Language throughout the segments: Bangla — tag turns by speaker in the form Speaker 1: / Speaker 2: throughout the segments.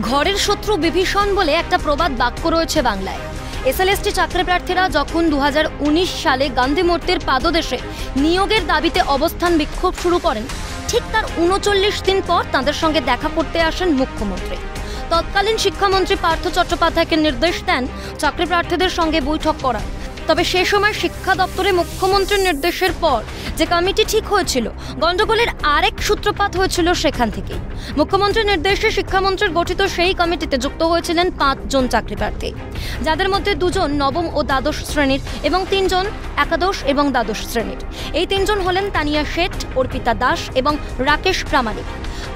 Speaker 1: ঘরের শত্রু বিভীষণ বলে একটা প্রবাদ বাক্য রয়েছে বাংলায়। এসএলএসটি চাকরি প্রার্থীরা যখন 2019 সালে গান্ধী মূর্তির পাদদেশে নিয়োগের দাবিতে অবস্থান বিক্ষোভ শুরু করেন, ঠিক তার 39 দিন পর তাদের সঙ্গে দেখা করতে আসেন মুখ্যমন্ত্রী। তৎকালীন শিক্ষামন্ত্রী পার্থ চট্টোপাধ্যায়কে নির্দেশ দেন চাকরি প্রার্থীদের সঙ্গে বৈঠক করার। তবে সে সময় শিক্ষা দপ্তরে মুখ্যমন্ত্রীর নির্দেশের পর যে কমিটি ঠিক হয়েছিল, গন্ডগোলের আরেক সূত্রপাত হয়েছিল সেখান থেকেই। মুখ্যমন্ত্রীর নির্দেশে শিক্ষামন্ত্রীর গঠিত সেই কমিটিতে যুক্ত হয়েছিলেন 5 জন চাকরি প্রার্থী, যাদের মধ্যে 2 জন নবম ও দ্বাদশ শ্রেণীর এবং 3 জন একাদশ এবং দ্বাদশ শ্রেণীর। এই 3 জন হলেন তানিয়া শেঠ, অর্পিতা দাস এবং রাকেশ প্রামাণিক।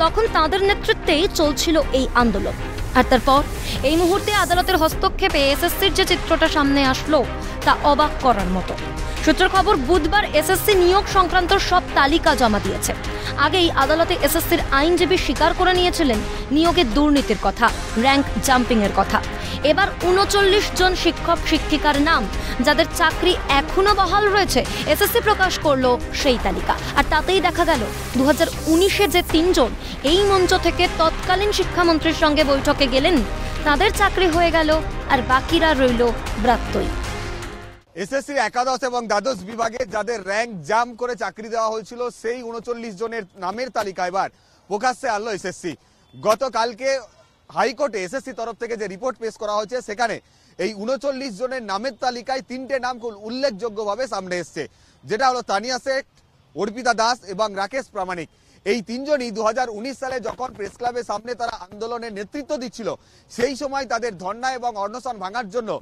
Speaker 1: তখন তাদের নেতৃত্বেই চলছিল এই আন্দোলন। আর তারপর এই মুহূর্তে আদালতের হস্তক্ষেপে এসএসসির যে চিত্রটা সামনে আসলো তা অবাক করার মতো। সূত্রের খবর, বুধবার এসএসসি নিয়োগ সংক্রান্ত সব তালিকা জমা দিয়েছে। আগেই আদালতে এসএসসির আইনজীবী স্বীকার করে নিয়েছিলেন নিয়োগের দুর্নীতির কথা, র্যাঙ্ক জাম্পিং এর কথা। এবার 39 জন শিক্ষক শিক্ষিকার নাম, যাদের চাকরি এখনো বহাল রয়েছে, এসএসসি প্রকাশ করলো সেই তালিকা। আর তাতেই দেখা গেল 2019-এ যে 3 জন এই মঞ্চ থেকে তৎকালীন শিক্ষামন্ত্রীর সঙ্গে বৈঠকে গেলেন, তাদের চাকরি হয়ে গেল আর বাকিরা রইল ব্রাত্যই।
Speaker 2: এসএসসির একাদশ এবং দ্বাদশ বিভাগে যাদের র্যাঙ্ক জাম করে চাকরি দেওয়া হয়েছিল, সেই 39 জনের নামের তালিকা এবার প্রকাশ্যে আনলো এসএসসি। গতকালকে হাইকোর্টে এসএসসি তরফ থেকে যে রিপোর্ট পেশ করা হয়েছে, সেখানে এই 39 জনের নামের তালিকায় 3টে নাম উল্লেখযোগ্যভাবে সামনে এসছে, যেটা হলো তানিয়া শেঠ, অর্পিতা দাস এবং রাকেশ প্রামাণিক। এই 3 জনই 2019 সালে যখন প্রেস ক্লাবের সামনে তারা আন্দোলনের নেতৃত্ব দিচ্ছিল, সেই সময় তাদের ধর্ণা এবং অনশন ভাঙার জন্য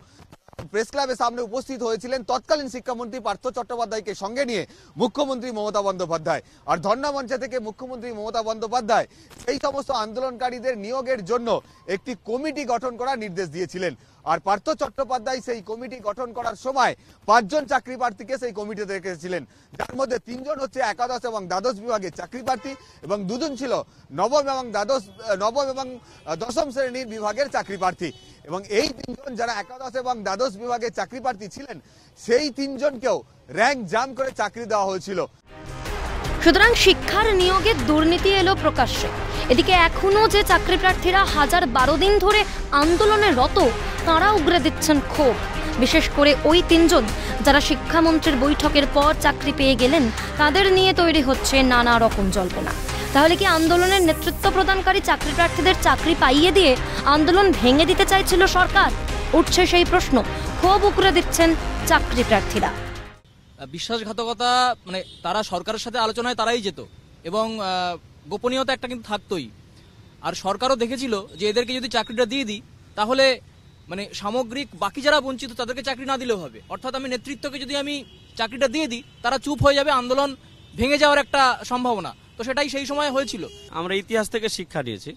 Speaker 2: প্রেস ক্লাবের সামনে উপস্থিত হয়েছিলেন তৎকালীন শিক্ষামন্ত্রী পার্থ চট্টোপাধ্যায়কে সঙ্গে নিয়ে মুখ্যমন্ত্রী মমতা বন্দ্যোপাধ্যায়। আর ধর্ণা মঞ্চে থেকে মুখ্যমন্ত্রী মমতা বন্দ্যোপাধ্যায় সেই সমস্ত আন্দোলনকারীদের নিয়োগের জন্য একটি কমিটি গঠন করার নির্দেশ দিয়েছিলেন। আর পার্থ চট্টোপাধ্যায় সেই কমিটি গঠন করার সময় 5 জন চাকরি প্রার্থীকে সেই কমিটিতে রেখেছিলেন, যার মধ্যে 3 জন হচ্ছে একাদশ এবং দ্বাদশ বিভাগের চাকরি প্রার্থী এবং 2 জন ছিল নবম এবং দশম শ্রেণীর বিভাগের চাকরি প্রার্থী। এবং এই 3 জন যারা একাদশ এবং দ্বাদশ বিভাগের চাকরি প্রার্থী ছিলেন, সেই 3 জনকেও র্যাঙ্ক জাম করে চাকরি দেওয়া হয়েছিল।
Speaker 1: সুতরাং শিক্ষার নিয়োগের দুর্নীতি এলো প্রকাশ্যে। এদিকে এখনো যে চাকরি প্রার্থীরা 1012 দিন ধরে আন্দোলনে রত, তাঁরা উগরে দিচ্ছেন ক্ষোভ। বিশেষ করে ওই 3 জন যারা শিক্ষামন্ত্রীর বৈঠকের পর চাকরি পেয়ে গেলেন, তাদের নিয়ে তৈরি হচ্ছে নানা রকম জল্পনা। তাহলে কি আন্দোলনের নেতৃত্ব প্রদানকারী চাকরি প্রার্থীদের চাকরি পাইয়ে দিয়ে আন্দোলন ভেঙে দিতে চাইছিল সরকার? উঠছে সেই প্রশ্ন। ক্ষোভ উগরে দিচ্ছেন চাকরি প্রার্থীরা।
Speaker 3: বিশ্বাসঘাতকতা, মানে তারা সরকারের সাথে আলোচনায় তারাই যেত এবং গোপনীয়তা একটা কিন্তু থাকতোই। আর সরকারও দেখেছিল যে এদেরকে যদি চাকরিটা দিয়ে দিই, তাহলে মানে সামগ্রিক বাকি যারা বঞ্চিত তাদেরকে চাকরি না দিলেও হবে। অর্থাৎ আমি নেতৃত্বকে যদি আমি চাকরিটা দিয়ে দিই, তারা চুপ হয়ে যাবে, আন্দোলন ভেঙে যাওয়ার একটা সম্ভাবনা। তো সেটাই সেই সময় হয়েছিল।
Speaker 4: আমরা ইতিহাস থেকে শিক্ষা নিয়েছি,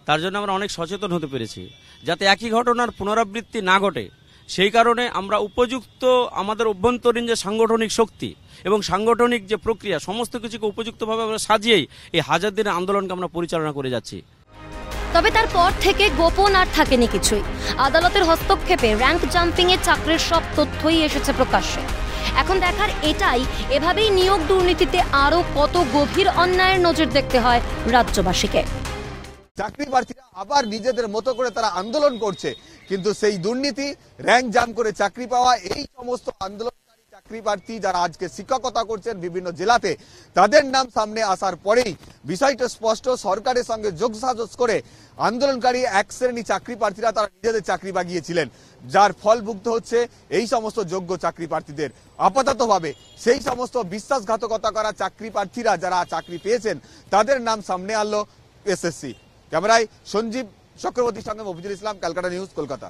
Speaker 4: তার জন্য আমরা অনেক সচেতন হতে পেরেছি, যাতে একই ঘটনার পুনরাবৃত্তি না ঘটে। সেই কারণে আমরা উপযুক্ত আমাদের অভ্যন্তরীণ যে সাংগঠনিক শক্তি এবং সাংগঠনিক যে প্রক্রিয়া, সমস্ত কিছুকে উপযুক্তভাবে আমরা সাজিয়েই এই 1000 দিনের আন্দোলনকে আমরা পরিচালনা করে যাচ্ছি।
Speaker 1: তবে তারপর থেকে গোপন আর থাকেনি কিছুই। আদালতের হস্তক্ষেপে র্যাঙ্ক জাম্পিং এর চাকরির সব তথ্যই এসেছে প্রকাশ্যে। এখন দেখার এটাই, এভাবেই নিয়োগ দুর্নীতিতে আরো কত গভীর অন্যায়ের নজির দেখতে হয় রাজ্যবাসীকে।
Speaker 2: চাকরি প্রার্থীরা আবার নিজেদের মতো করে তারা আন্দোলন করছে, কিন্তু সেই দুর্নীতি, র্যাঙ্ক জাম করে চাকরি পাওয়া, এই সমস্ত আন্দোলনকারী চাকরি প্রার্থী যারা আজকে শিক্ষকতা করছেন বিভিন্ন জেলাতে, তাদের নাম সামনে আসার পরেই বিষয়টা স্পষ্ট। সরকারের সঙ্গে যোগসাজশ করে আন্দোলনকারী এক শ্রেণী চাকরি প্রার্থীরা তারা নিজেদের চাকরি বাগিয়েছিলেন, যার ফল ভুগতে হচ্ছে এই সমস্ত যোগ্য চাকরি প্রার্থীদের। আপাততভাবে সেই সমস্ত বিশ্বাসঘাতকতা করা চাকরি প্রার্থীরা যারা চাকরি পেয়েছেন, তাদের নাম সামনে আনলো এসএসসি। ক্যামেরায় সঞ্জীব চক্রবর্তীর সঙ্গে মফিজুল ইসলাম, ক্যালকাটা নিউজ, কলকাতা।